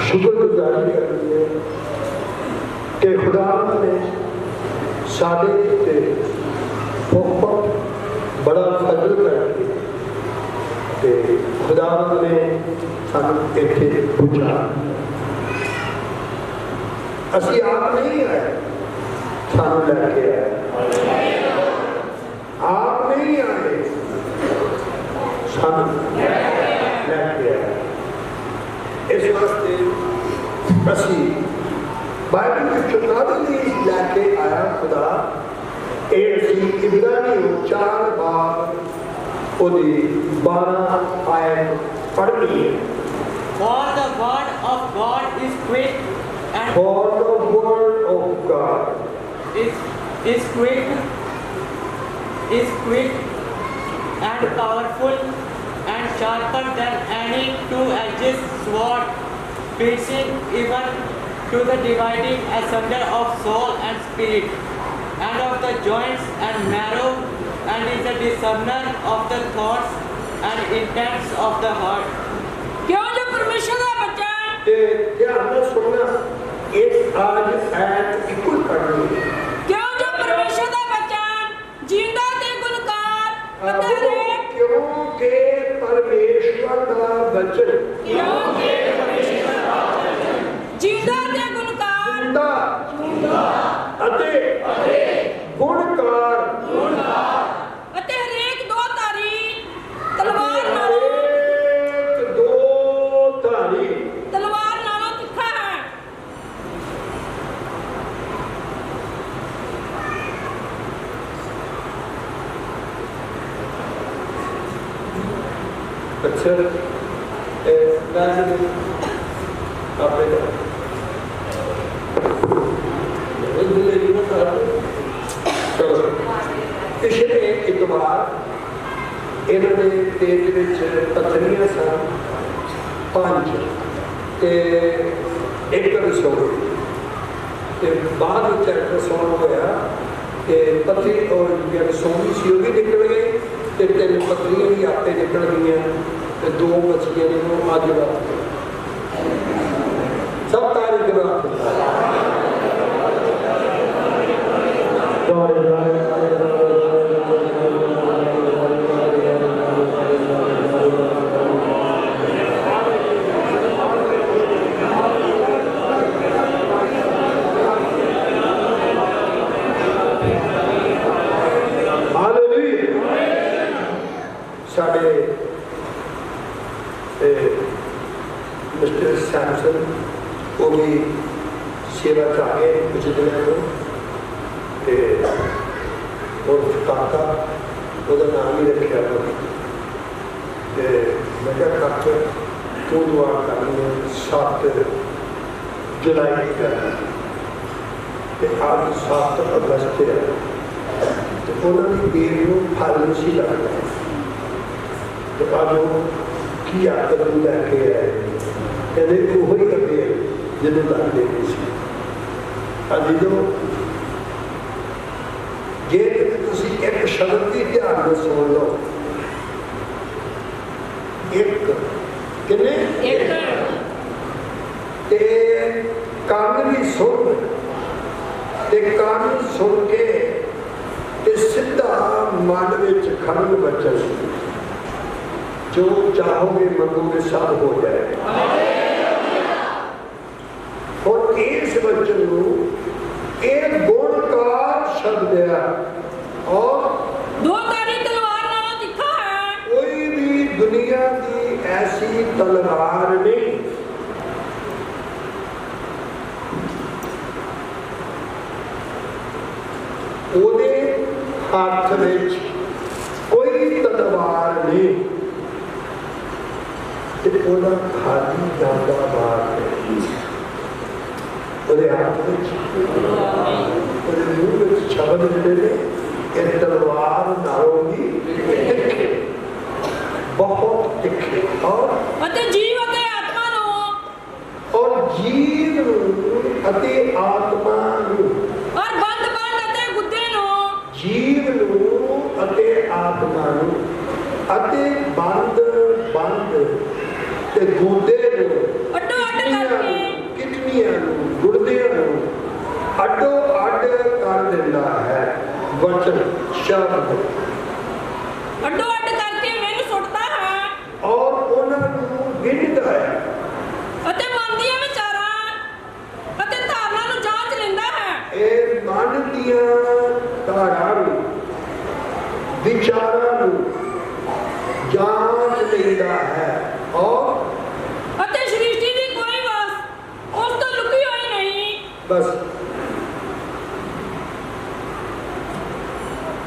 शुक्रगुजारी करनी है कि खुदा ने साढ़े उत्ते बहुत बड़ा फजल करके खुदा ने सानू इत्थे पहुंचा। असी आप नहीं आए, सानू लैके आए। आप नहीं आए, सानू लैके आए। इस वास्ते असी बाइबल में चुनावी लैके आया खुदा। इब्रानी 4 बार 12 आयत पढ़नी है। For the word of God is quick and For the word of God is quick and powerful and sharper than any two-edged sword, piercing even to the dividing asunder of soul and spirit, and of the joints and marrow, and is a discerner of the thoughts and intents of the heart. क्यों जो परमेश्वर का बच्चा ध्यान से सुनना। इस आज ऐत इक्वल पढ़नी है। क्यों जो परमेश्वर का बच्चा जिंदा ते गुणकार बता क्योंकि परमेश्वर का वचन जिंदा ते गुणकार अते गुणकार अते हरेक दो धारी तलवार नालों तिखा है। अच्छा पिछले इतवार इन्होंने तेज पत्थरियां सन 5 एक रसोई बाद रसोई होया पत्थरी और रसोई सी वो भी निकल गई, 3 पत्थरियां भी आपे निकल गई, 2 बचियां ने अज रात सब तारीख रात साढ़े मिस्टर सैमसन वो भी सेवा च आ गए कुछ दिनों को, और काका वो नाम ही रखा मैं क्या काका तू दुआ करनी 7 जुलाई करना, आज 7 अगस्त है, तो उन्होंने बेर को फल नहीं लगता। तो आज की आदत लैके आए, कहते वो ही करते हैं जो लगते नहीं। अज जो जे एक शब्द भी ध्यान में सुन लो, एक किने कान भी सुन के सीधा मन में खड़न बचन, जो चाहोगे मंगोगे सब हो जाएगा। और इस वचन को एक गुणकार शब्द है और 2 धारी तलवार नालों तिखा है। कोई भी दुनिया की ऐसी तलवार नहीं ओदे हाथ में कोई तलवार नहीं, खाली जाता बार है हाथ में मुंह में शब्द मिले ने तलवार नालों भी तिखे, बहुत तिखे और जीव अते आत्मा नो और जीव अते आत्मा नो और बंद अते गुद्दे नो जीव नो अते आत्मा नो अते बंद ਤੇ ਗੋਡੇ ਨੂੰ ਅੱਡੋ ਅੱਡ ਕਰਕੇ ਕਿਡਨੀਆਂ ਨੂੰ ਗੁਰਦਿਆਂ ਨੂੰ ਅੱਡੋ ਅੱਡ ਕਰ ਦਿੰਦਾ ਹੈ ਵਚਨ ਸ਼ਬਦ ਅੱਡੋ ਅੱਡ ਕਰਕੇ ਮੈਨੂੰ ਸੁੱਟਦਾ ਹੈ ਔਰ ਉਹਨਾਂ ਨੂੰ ਗਿਣਦਾ ਹੈ ਅਤੇ ਮਨ ਦੀਆਂ ਵਿਚਾਰਾਂ ਅਤੇ ਧਾਰਨਾ ਨੂੰ ਜਾਂਚ ਲੈਂਦਾ ਹੈ। ਇਹ ਮਨ ਦੀਆਂ ਧਾਰਾਂ ਨੂੰ ਵਿਚਾਰਾਂ ਨੂੰ ਜਾਂਚ ਲੈਂਦਾ ਹੈ ਔਰ ਅਤੇ ਸ੍ਰਿਸ਼ਟੀ ਦੀ ਕੋਈ ਵਸ ਉਸ ਤੋਂ ਲੁਕੀ ਹੋਈ ਨਹੀਂ। ਬਸ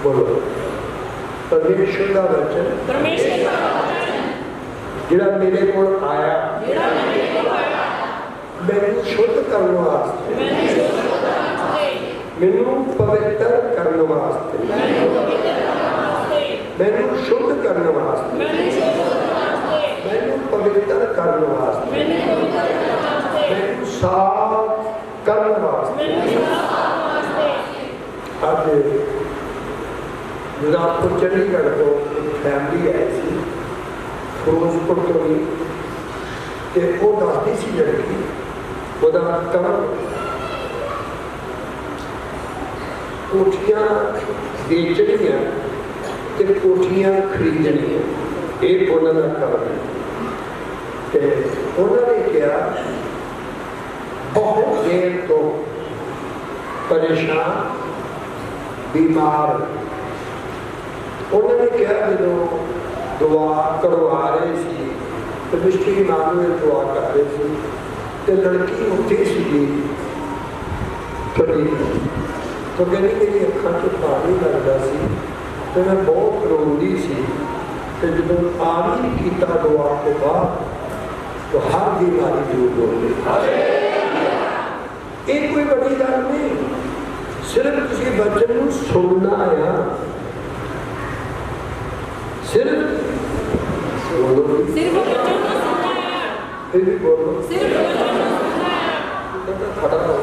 ਬੋਲੋ ਪਰਮੇਸ਼ਰ ਦਾ ਵਚਨ ਪਰਮੇਸ਼ਰ ਦਾ ਵਚਨ ਜਿਹੜਾ ਮੇਰੇ ਕੋਲ ਆਇਆ ਜਿਹੜਾ ਮੇਰੇ ਕੋਲ ਆਇਆ ਮੈਨੂੰ ਸ਼ੁੱਧ ਕਰਨ ਵਾਸਤੇ ਮੈਨੂੰ ਸ਼ੁੱਧ ਕਰਨ ਵਾਸਤੇ ਮੈਨੂੰ ਪਵਿੱਤਰ ਕਰਨ ਵਾਸਤੇ ਮੈਨੂੰ ਪਵਿੱਤਰ ਕਰਨ ਵਾਸਤੇ ਮੈਨੂੰ ਸ਼ੁੱਧ ਕਰਨ ਵਾਸਤੇ ਮੈਨੂੰ ਸ਼ੁੱਧ ਕਰਨ ਵਾਸਤੇ ਮੈਨੂੰ ਪਵਿੱਤਰ ਕਰਨ ਵਾਸਤੇ ਮੈਨੂੰ ਪਵਿੱਤਰ ਕਰਨ ਵਾਸਤੇ ਮੈਨੂੰ ਸਾਫ਼ ਕਰਨ ਵਾਸਤੇ ਮੈਨੂੰ ਸਾਫ਼ ਵਾਸਤੇ ਅੱਜ ਗੁਰਦਾਸਪੁਰ ਚੰਡੀਗੜ੍ਹ ਤੋਂ ਇੱਕ ਫੈਮਿਲੀ ਆਈ ਸੀ ਫਿਰੋਜ਼ਪੁਰ ਤੋਂ ਵੀ ਤੇ ਉਹ ਦੱਸਦੀ ਸੀ ਲੜਕੀ ਉਹਦਾ ਕੰਮ ਕੋਠੀਆਂ ਵੇਚਣੀਆਂ ਤੇ ਕੋਠੀਆਂ ਖਰੀਦਣੀਆਂ ਇਹ ਉਹਨਾਂ ਦਾ ਕੰਮ ਹੈ ਤੇ ਉਹਨਾਂ ਨੇ ਕਿਹਾ ਬਹੁਤ ਦੇਰ ਤੋਂ ਪਰੇਸ਼ਾਨ बीमार उन्होंने कहा जो दुआ करवा रहे थे तो मिस्ट्री नाम में दुआ कर रहे थे तो लड़की उत्थे सी थोड़ी तो कहती मेरी अखा च पानी लगता सी तो मैं बहुत रोंदी सी तो जो आमी किया दुआ के बाद तो हर बीमारी दूर हो गई। ये कोई बड़ी गल नहीं, सिर्फ किसी बच्चे को सुनना आया सिर्फ बोलो सिर्फ बच्चों को सुनना है फिर भी बोलो सिर्फ बच्चों को सुनना है खड़ा हो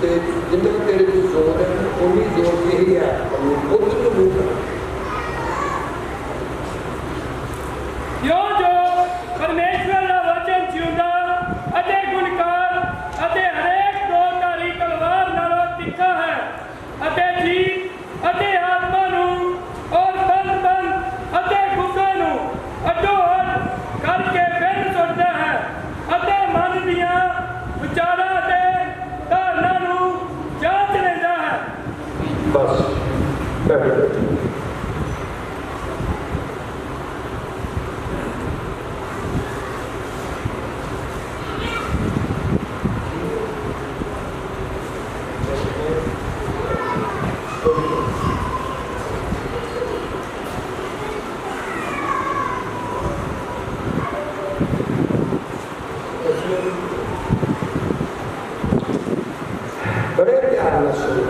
ते जिन्ना तेरे को जोर है उन्हीं जोर यही है उधर तो मुंह कर यो जो परमेश्वर ਦਾ ਵਚਨ ਜਿਉਂਦਾ ਅਤੇ ਗੁਣਕਾਰ ਅਤੇ ਹਰੇਕ ਦੋਧਾਰੀ ਤਲਵਾਰ ਨਾਲੋਂ ਤਿੱਖਾ ਹੈ ਅਤੇ ਜੀਵ ਅਤੇ ਆਤਮਾ ਨੂੰ ਔਰ ਤਨ ਅਤੇ ਗੁੱਸੇ ਨੂੰ ਅੱਡੋ ਅੱਡ ਕਰਕੇ ਬਿੰਨ ਸੁੱਟਦਾ ਹੈ ਅਤੇ ਮਨ ਦੀਆਂ ਵਿਚਾਰਾਂ ਅਤੇ ਧਾਰਨਾ ਨੂੰ ਜਾਂਚ ਲੈਂਦਾ ਹੈ। बस बैठ जाओ। बड़े ध्यान से सुनो,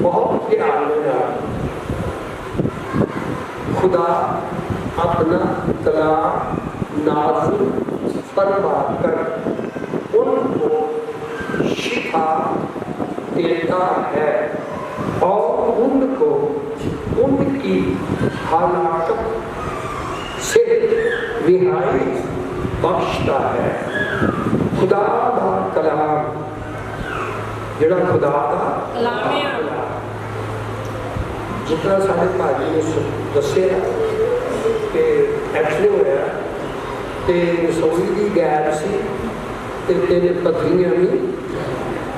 बहुत ध्यान देना। खुदा अपना कलाम नाज़िल फरमाकर उनको शिफा देता है और उनको उनकी हलाकत से रिहाई बख्शता है। खुदा का कलाम जिहड़ा खुदा का कलाम है। जितना साढ़े भाजी ने दसिया कि एक्सीडेंट होया ते रसोई की गैप सी ते तेरे पत्नियां भी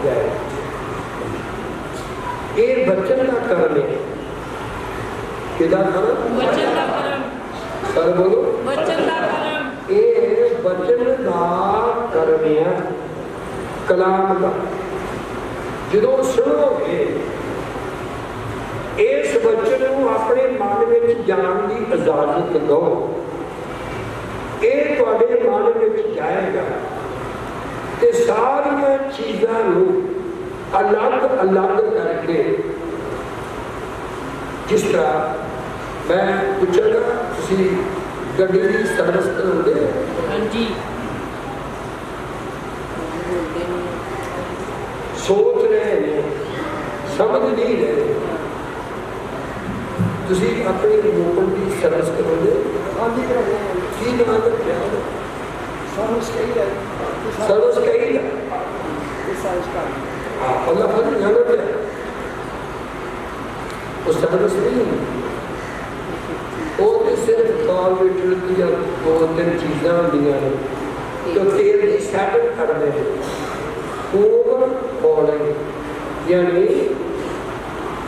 गए। ये बचन का कर्म है, किदा कर्म? वचन का कर्म, सर बोलो वचन का कर्म, ये बचन का कर्म है, कलाम का। जो सुनोगे इस बचन को अपने मन में जान की इजाजत दो, ये तुहाडे मन में जाएगा ते सारियां चीज़ां नूं अलग अलग करके, जिस तरह मैं पूछागा तुसीं गड्डी की सर्विस कराउंदे हो? हाँ जी, सोच रहे हैं, समझ नहीं रहे। ਤੁਸੀਂ ਆਪਣੀ ਲੋਕਾਂ ਦੀ ਸਰਵਿਸ ਕਰੋਗੇ ਆਂਦੀ ਕਰਾਉਂਦੇ ਹਾਂ ਕੀ ਨਾਮ ਰੱਖਿਆ ਸਾਨੂੰ ਸਹੀ ਹੈ ਸਰਵਿਸ ਕਹੀ ਦਾ ਇਹ ਸਾਇੰਸ ਕਰ ਅੱਲਾ ਫਰ ਜਾਣਾ ਪਿਆ ਉਹ ਸਰਵਿਸ ਨਹੀਂ ਉਹ ਤੇ ਸਿਰਫ ਕਾਰਬੋਰੇਟਰ ਦੀਆਂ ਦੋ ਤਿੰਨ ਚੀਜ਼ਾਂ ਹੁੰਦੀਆਂ ਨੇ ਜੋ ਤੇਲ ਦੀ ਸੈਟਿੰਗ ਕਰਦੇ ਨੇ ਓਵਰ ਬੋਲਿੰਗ ਯਾਨੀ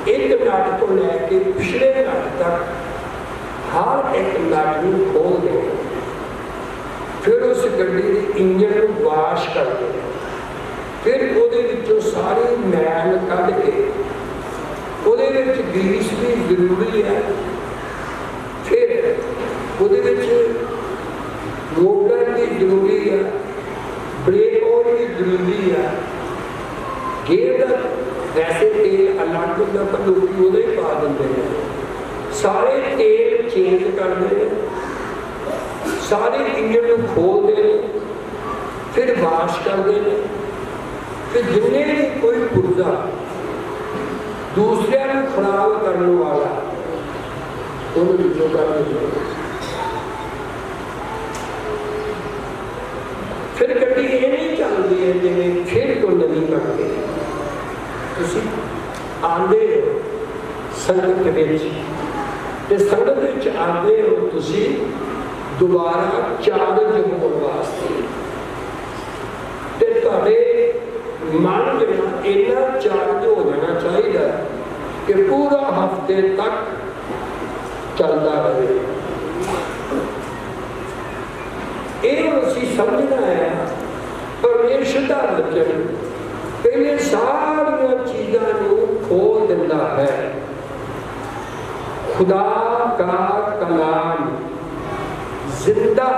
ਇੱਕ ਨਟ ਤੋਂ ਲੈ ਕੇ ਪਿਛਲੇ ਨਟ ਤੱਕ ਹਰ ਇੱਕ ਨਟ ਨੂੰ ਖੋਲਦੇ ਫਿਰ ਉਸ ਗੱਡੀ ਦੇ ਇੰਜਨ ਨੂੰ ਵਾਸ਼ ਕਰਦੇ ਫਿਰ ਉਹਦੇ ਵਿੱਚੋਂ ਸਾਰੀ ਮੈਲ ਕੱਢ ਕੇ ਉਹਦੇ ਵਿੱਚ ਗਰੀਸ ਵੀ ਜ਼ਰੂਰੀ ਹੈ ਫਿਰ ਉਹਦੇ ਵਿੱਚ ਮੋਟਰ ਵੀ ਜ਼ਰੂਰੀ ਹੈ ਬ੍ਰੇਕ ਆਇਲ ਵੀ ਜ਼ਰੂਰੀ ਹੈ ਗੇਅਰ ਦਾ ਵੈਸੇ ਤੇਲ ਅਲੱਗ ਹੁੰਦਾ ਪਰ ਲੋਕੀ ਉਹਦਾ ਹੀ ਪਾ ਦਿੰਦੇ ਨੇ ਸਾਰੇ ਤੇਲ ਚੇਂਜ ਕਰਦੇ ਨੇ ਸਾਰੇ ਇੰਜਨ ਨੂੰ ਖੋਲਦੇ ਨੇ ਫਿਰ ਵਾਸ਼ ਕਰਦੇ ਨੇ ਫਿਰ ਜਿੰਨੇ ਵੀ ਕੋਈ ਪੁਰਜ਼ਾ ਦੂਸਰਿਆਂ ਨੂੰ ਖਰਾਬ ਕਰਨ ਵਾਲਾ ਉਹਨੂੰ ਵਿੱਚੋਂ ਕਰ ਦਿੰਦੇ ਫਿਰ ਗੱਡੀ ਇਹ ਨਹੀਂ ਚੱਲਦੀ ਹੈ ਜਿਵੇਂ ਫਿਰ ਤੋਂ ਨਵੀਂ ਕਰਦੇ ਤੁਸੀਂ ਆਉਂਦੇ ਹੋ ਸੰਗਤ ਵਿੱਚ ਤੇ ਸੰਗਤ ਵਿੱਚ ਆਉਂਦੇ ਹੋ ਤੁਸੀਂ ਦੁਬਾਰਾ ਚਾਰਜ ਹੋਣ ਵਾਸਤੇ ਤੇ ਤੁਹਾਡੇ ਮਨ ਜਿਹੜਾ ਇੰਨਾ ਚਾਰਜ ਹੋ ਜਾਣਾ ਚਾਹੀਦਾ ਕਿ ਪੂਰਾ ਹਫ਼ਤੇ ਤੱਕ ਚੱਲਦਾ ਰਹੇ ਇਹ ਅਸੀਂ ਸਮਝਣਾ ਹੈ ਪਰਮੇਸ਼ਰ ਦਾ ਵਚਨ ਪਹਿਲੇ ਸਾਰੀਆਂ ਚੀਜ਼ਾਂ ਨੂੰ ਖੋਲ ਦਿੰਦਾ ਹੈ खुदा का कलाम जिंदा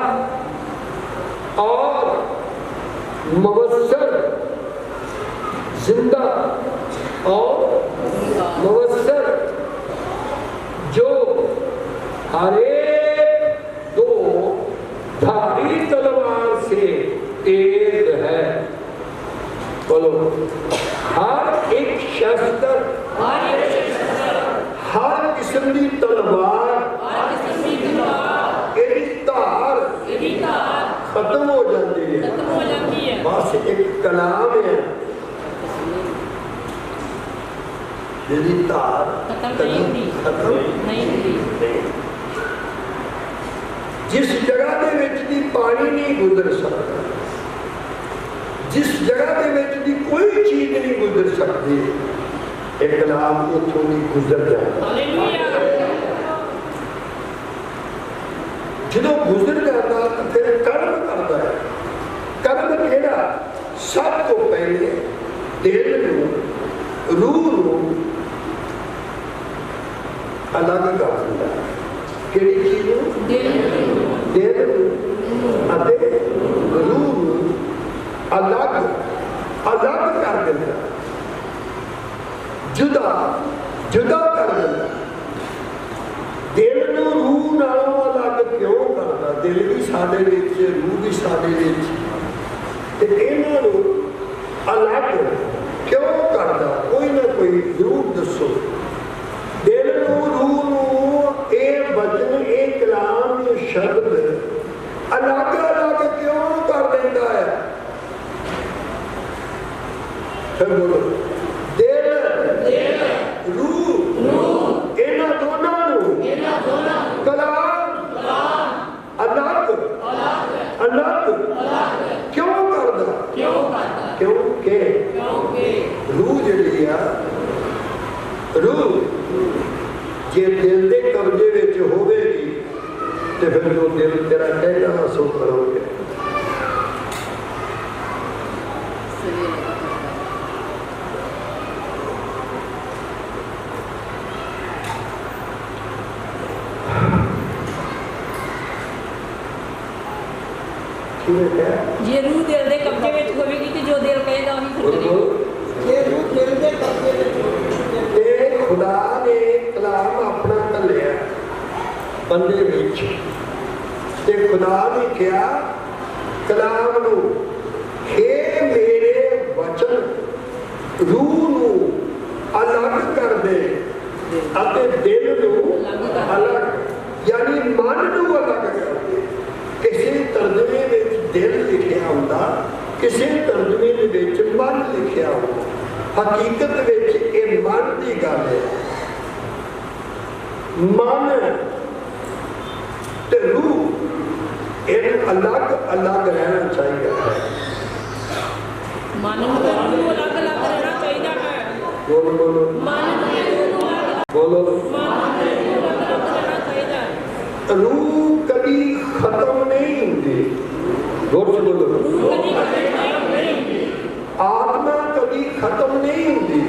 और मुबस्सर जिंदा और मुबस्सर जो हर एक दो धारी तलवार से तेज है बोलो हर एक शस्त्र हर किस्म की तलवार खत्म हो जाती है बस एक कलाम है जिहदी धार खत्म नहीं होती जिस जगह दे विच दी पानी नहीं गुजर सकता जिस जगह दे विच दी कोई चीज नहीं गुजर सकती एक कलाम उतों नहीं गुजर जाता जो गुजर जाता तो फिर कर्म करता है कर्म केड़ा सब तो पहले दिल नूं रूह नूं अलग कर दिंदा केड़ी चीज नूं दिल नूं अते रूह नूं अलग अलग कर दिंदा जुदा जुदा कर दिंदा दिल नूं रूह नालों अलग क्यों करता दिल भी साडे विच रूह भी साडे विच ते इन्हां नूं अलग क्यों करता कोई ना कोई जरूर दसो दिल नूं रूह नूं इह वचन इह कलाम इह शब्द अलग अलग क्यों कर दिंदा है फिर बोलो दिल रूह इन्हां दोनां नूं कलाम अलग अलग क्यों करदा क्योंकि रूह जिहड़ी आ रूह जे दिल दे कब्जे विच होवेगी ते फिर जो दिल तेरा कहना सो करोगे ਜੇ रूह दिल दे कब्जे विच होवेगी ते जो दिल कहेगा वही करेगा ये रूह दिल दे कब्जे विच ते खुदा ने कलाम अपना घल्लिया बंदे विच ते खुदा ने कहा कलाम नूं हे मेरे वचन रूह नूं अलग कर दे अते दिल नूं किसी तर्जमे दे विच मन लिखिया हो, हकीकत विच ये मन की गल है। मन ते रूह इन अलग अलग रहना चाहिए। मन ਨੂੰ ਤੇ ਰੂਹ ਨੂੰ ਅਲੱਗ-ਅਲੱਗ ਰਹਿਣਾ ਚਾਹੀਦਾ ਹੈ। बोलो बोलो ਮਨ ਨੂੰ ਤੇ ਰੂਹ ਨੂੰ ਅਲੱਗ-ਅਲੱਗ बोलो। ਰਹਿਣਾ ਚਾਹੀਦਾ ਹੈ। रूह कभी खत्म नहीं होती। बोलो बोलो। आत्मा कभी खत्म नहीं होती।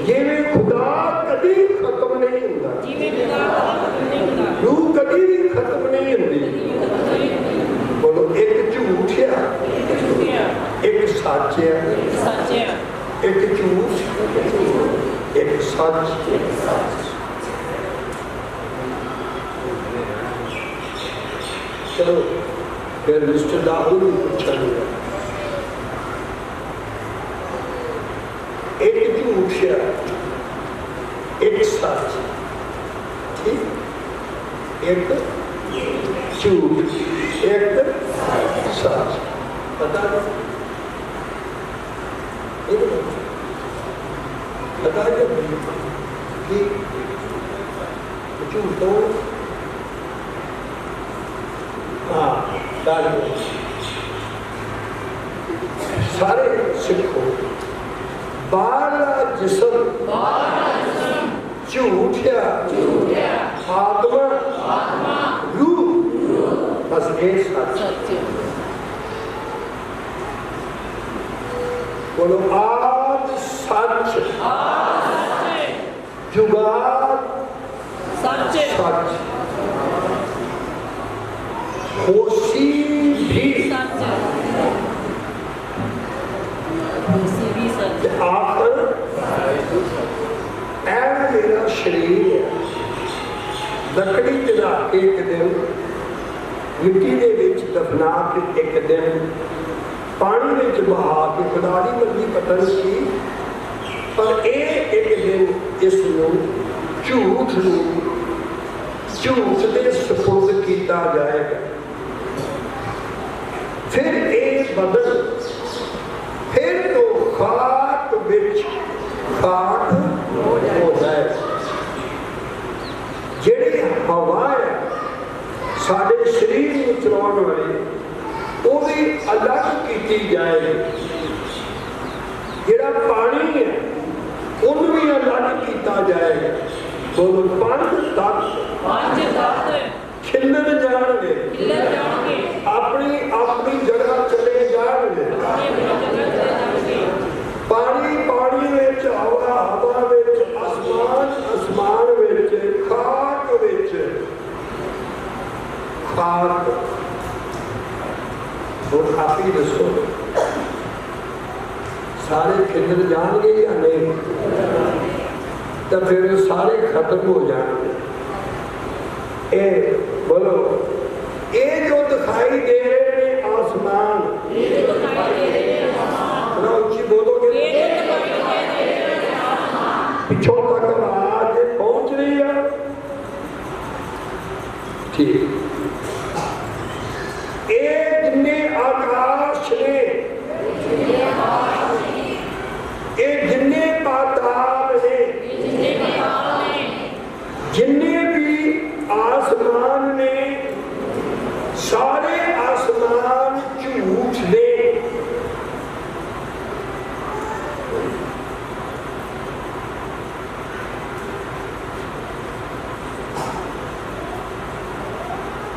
जिवें खुदा कभी खत्म नहीं होता। रूह कभी भी खत्म नहीं होती। बोलो एक झूठ है, एक सच है, एक झूठ, एक सच। चलो फिर मिस्टर राहुल ने पूछा गया, एक झूठ है, एक सच, ठीक, एक झूठ, एक सच। पता नहीं पता है कि झूठ हो। हाँ सारे सिखो बाहरला जिस्म झूठ है, आत्मा रूह बस एक सच। बोलो आज सच, जुगाड़ सच, होशी भी आखिर ऐ मेरा शरीर है, लकड़ी चढ़ा के एक दिन मिट्टी दे विच दफना के एक दिन पानी विच बहा के खिलाड़ी मर्जी पता नहीं, पर एक दिन इसनूं झूठ दे सुपुर्द किया जाएगा। फिर एक बदल फिर तो खाक विच खाक हो जाए। जिहड़ी हवा है साडे शरीर नूं चलाउण वाली वो भी अलग की जाएगी। जिहड़ा पानी है उन्हें भी अलग किया जाएगा। बोलो पंज तत्व खिलर जाएंगे, अपनी अपनी जगह चले जाएंगे। पानी पानी विच, हवा हवा विच, आसमान आसमान विच, खाक विच खाक। और आप ही दसो सारे खिलर जाएंगे या नहीं? तो फिर सारे खत्म हो जाएंगे। ए बोलो ये जो दिखाई दे रहे हैं आसमान, उच्ची बोलोगे पिछों तक आवाज पहुंच रही है? ठीक। ये जिन्ने आकाश ने, ये जिन्ने पाताल ने, जिन्ने भी आसमान ने, सारे आसमान झूठ ने।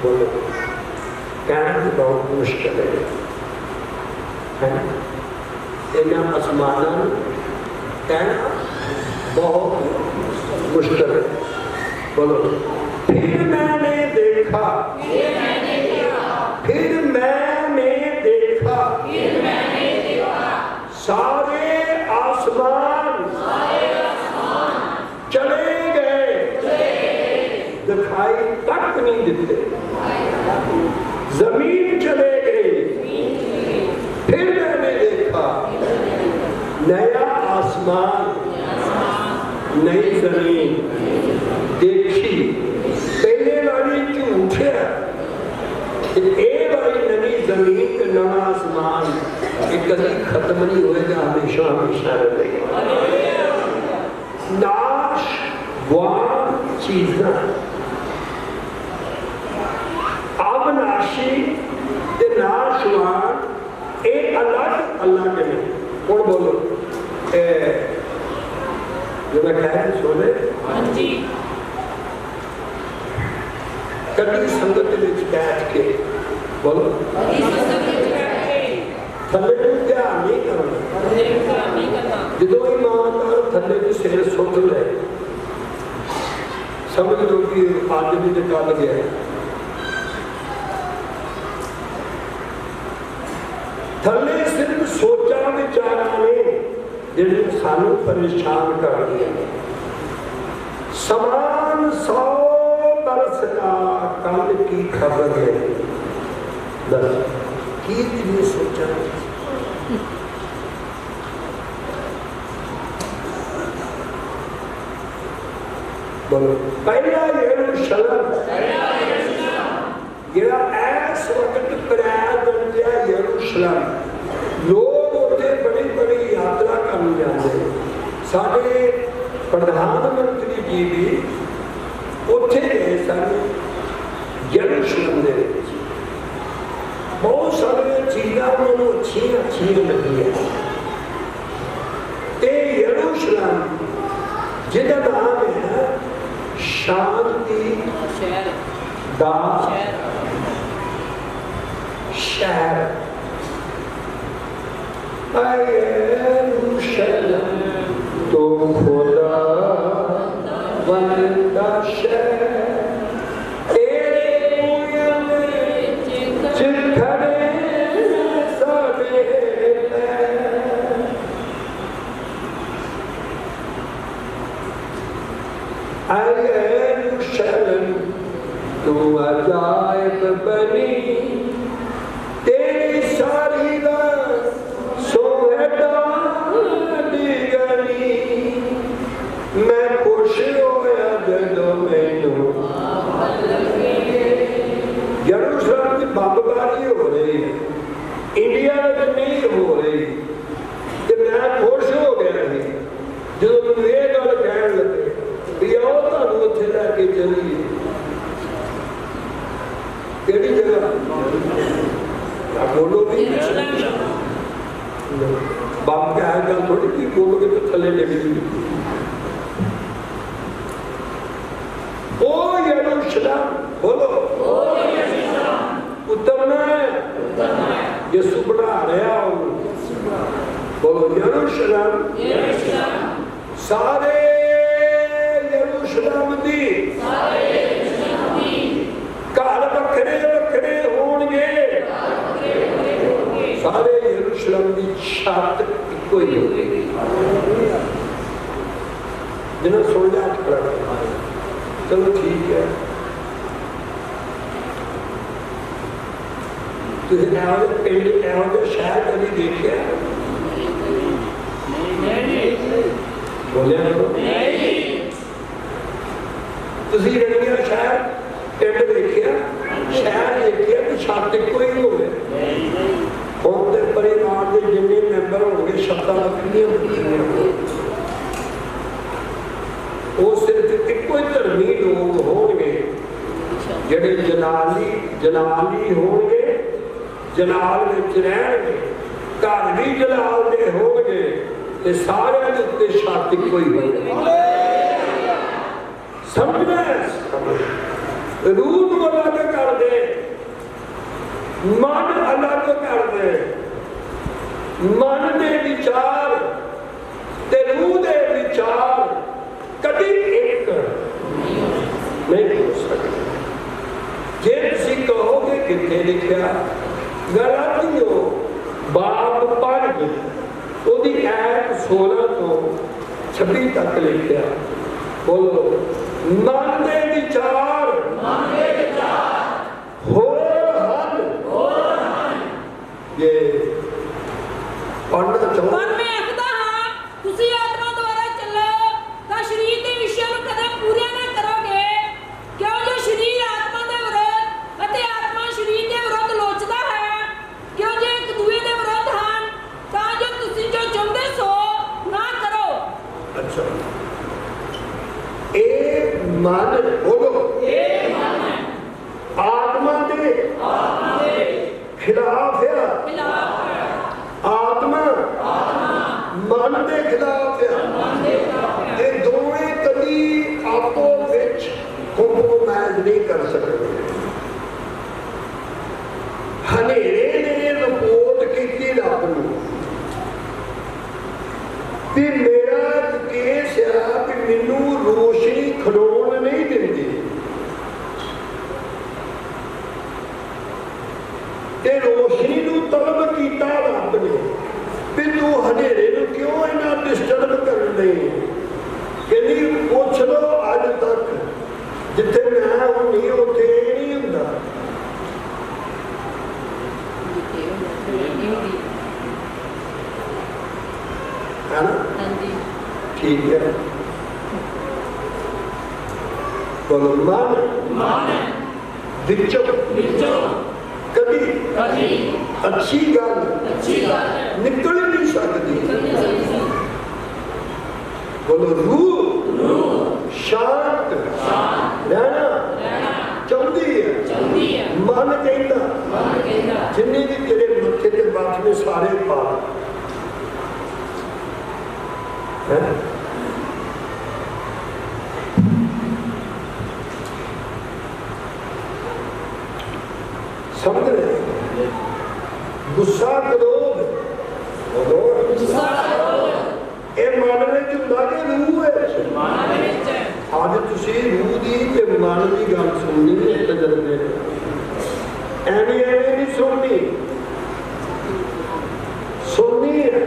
बोलो कहना तो बहुत मुश्किल है ना? इन्हें आसमान कहना बहुत मुश्किल है। बोलो फिर मैंने देखा, फिर मैंने देखा, सारे आसमान चले गए, दिखाई तक नहीं देते। जमीन चले गई, फिर मैंने देखा नया आसमान, नई जमीन देखी। पहले वाली झूठ है, ये वाली नवी जमीन का नवा कभी खत्म नहीं होएगा, हमेशा हमेशा रहेगा। नाशवान चीज़ां अविनाशी ते नाशवान ये अलग अलग ने। कौन बोलो जो मैं कह रही सोने कभी संगत विच बैठ के बोलो थले ध्यान नहीं करना। जो ईमानदार थले को सिर सुट ले समझ लो कि आज भी निकल गया। थले सिर्फ सोचा विचारा ने जिन्हें सानू परेशान कर दिया। समान 100 बरस का कल की खबर है, बस की लिए सोचा। बोलो पहला यरूशलेम जेड़ा इस वक्त प्रयास बन गया यरूशलेम। लोग उत्थे बड़ी बड़ी यात्रा करने जाते। साडे प्रधानमंत्री जी भी उत्थे गए सन यरूशलेम दे विच। बहुत सारी चीज़ां उन्होंने अच्छियां अच्छियां लगियां। ते यरूशलेम जिहदा नाम है शांति दा शहर। यरूशलेम तो खुदा वंदा शहर तेरे पूरन चिखड़े सारे यरूशलेम तू अजायब बनी तेरी सारी रात सोहदा दी गली। मैं खुश होया जदों मैनू यरूशलेम की बमबारी हो रही है, इंडिया में नहीं हो रही। तो मैं खुश हो गया जो मैनू ये गल कहन लगे भी आओ तुहानू उत्थे लैके चलीए। केड़ी जगह बोलो भी बाप क्या है गल थोड़ी कि बोलोगे तो थले लेके ओ यरूशलेम बोलो उतरना है यीशु बढ़ा रहा हो। बोलो यरूशलेम सारे यरूशलेम दी घर वखरे वखरे होणगे। सारे यरूशलेम की छत इको ही होगी। जिन्हें सुन लिया चलो ठीक है। तुसीं इहो पिंड इहो शहर कभी देखिया? बोलिया तुसीं रंगिया शहर पिंड देखिया? शहर देखिया कि छत इको ही हो गए। हम तो परिवार के जिन्ने मैंबर होंगे शब्दां वखरियां वखरियां वो सिर्फ इको ही धर्मी लोग होंगे जिहड़े जलाली होंगे, जलाल विच रहणगे, घर भी जलाल दे होंगे ते सारियां दे उत्ते छत इको ही होगी। समझना रूप अलग कर दे, मन अलग कर दे। मन के विचार ते रूह के विचार कभी एक नहीं हो सकते। जे तुसीं कहोगे कितने लिखा गलातियों बाब 5 ਉਹਦੀ ਐਤ 16 ਤੋਂ 26 तक लिखा। बोलो मन के विचार ये पढ़ना चाहो। पर मैं आखदा हां तुसी आत्मा द्वारा चलो तां शरीर के विषय ਨੂੰ कदम पूरे ना करोगे। क्यों जो शरीर आत्मा के विरोध अते आत्मा शरीर के विरोध लोचदा है। क्यों जो एक दूसरे के विरोध ਹਨ मन बोलो आत्मा के खिलाफ है, आत्मा मन के खिलाफ है। ये दोवें कभी आपो विच कंप्रोमाइज नहीं कर सकते। हनेरे ने रिपोर्ट की रब नूं भी मेरा केस है कि मैनू रोशनी खलोण नहीं दिंदी, ते रोशनी नू तलब कीता रब ने भी तू हनेरे नू क्यों इन्ना डिस्टर्ब कर रही है। कहनी पुछ लो अज तक जिथे मैं होनी उत्थे नहीं हुंदा। है ना? ठीक है। बोलो मन विचों कभी अच्छी गल निकल नहीं सकती। बोलो रूह शांत रहना चाहती है। मन कहता जिन्ने भी तेरे मत्थे के बात में सारे पाप है। समझ रहे? गुस्सा क्रोध ये मन में हुंदा कि रूह है। अज तुसी रूह की ते मन की गल सुननी है तजर्बे एवें एवें नहीं सुननी सुननी है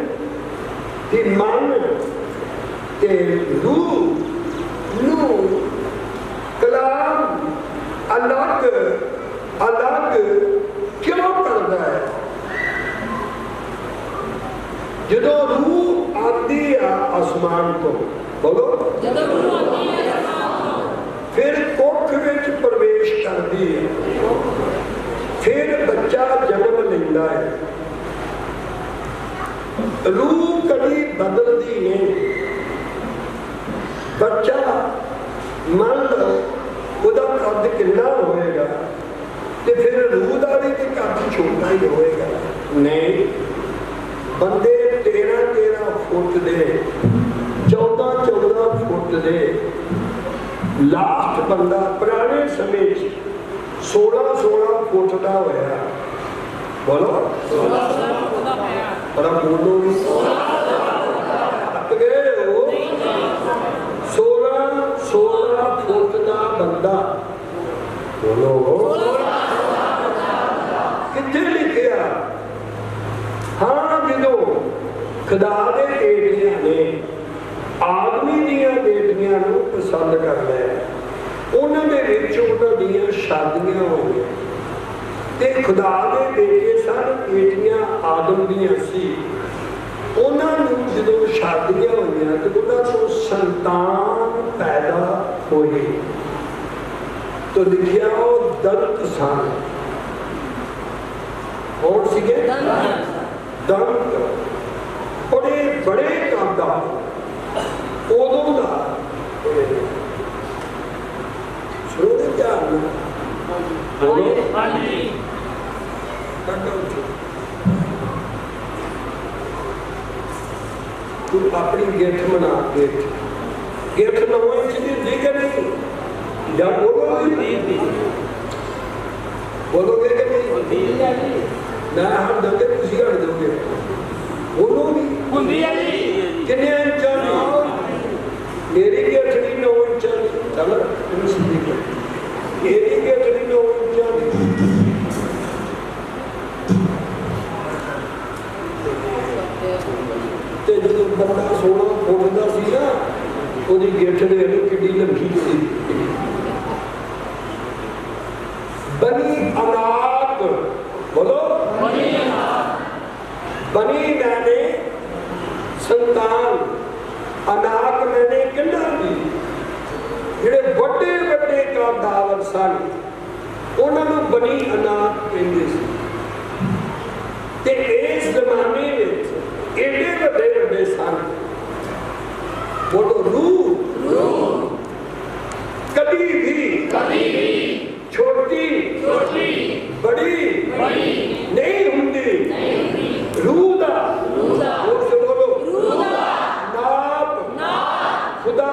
कि मन के रूह नू कलाम अलग अलग क्यों करता है। जो रूह आती है आसमान को बोलो फिर कुख विच प्रवेश करती है, फिर बच्चा जन्म लेंदा है। रूह कभी बदलती नहीं। बच्चा मान लो उसका कद कितना होएगा तो फिर रूह का भी तो कद छोटा ही होएगा। नहीं, बंदे 13-13 फुट दे 14-14 फुट दे लास्ट बंदा पुराने समय 16-16 फुट का होया। बोलो पर बोलो भी 16 फुट का बंदा बोलो कितने लिखिया। हाँ जो खुदा दे बेटियां ने आदमी दियां बेटियां नूं पसंद कर लिया, उन्होंने उन्होंने शादियां होई ते खुदा दे बेटे सन बेटियां आदम दियां सी। उन्होंने जो शादियां होईयां तो उन्होंने संतान पैदा होई तो लिखिया वो दंत सन। और सीगे दंत बड़े बड़े कांदा उदों का सुनो ध्यान तू अपनी गिरठ मना गिरठ 9 इंच की दी कि नहीं या बोलोगे कि नहीं मैं हर दंगे तुसी हट दोगे बोलो भी कितने इंचा मेरी गिरठ 9 इंच चल मेरी गिरठ 9 इंच जो बंदा 16 फुट का सी ना वो गिरठ कि लंबी जोड़ी बनी अनाक बोलो बनी मैंने संतान अनाक मैंने किन्ना दी जेडे बड़े बड़े कादावर सन उन्होंने बनी अनाक कहते थे। इस जमाने में एडे बड़े बड़े सन बोलो रूह बड़ी नहीं हुंदी रूह दा जोर से बोलो नाप खुदा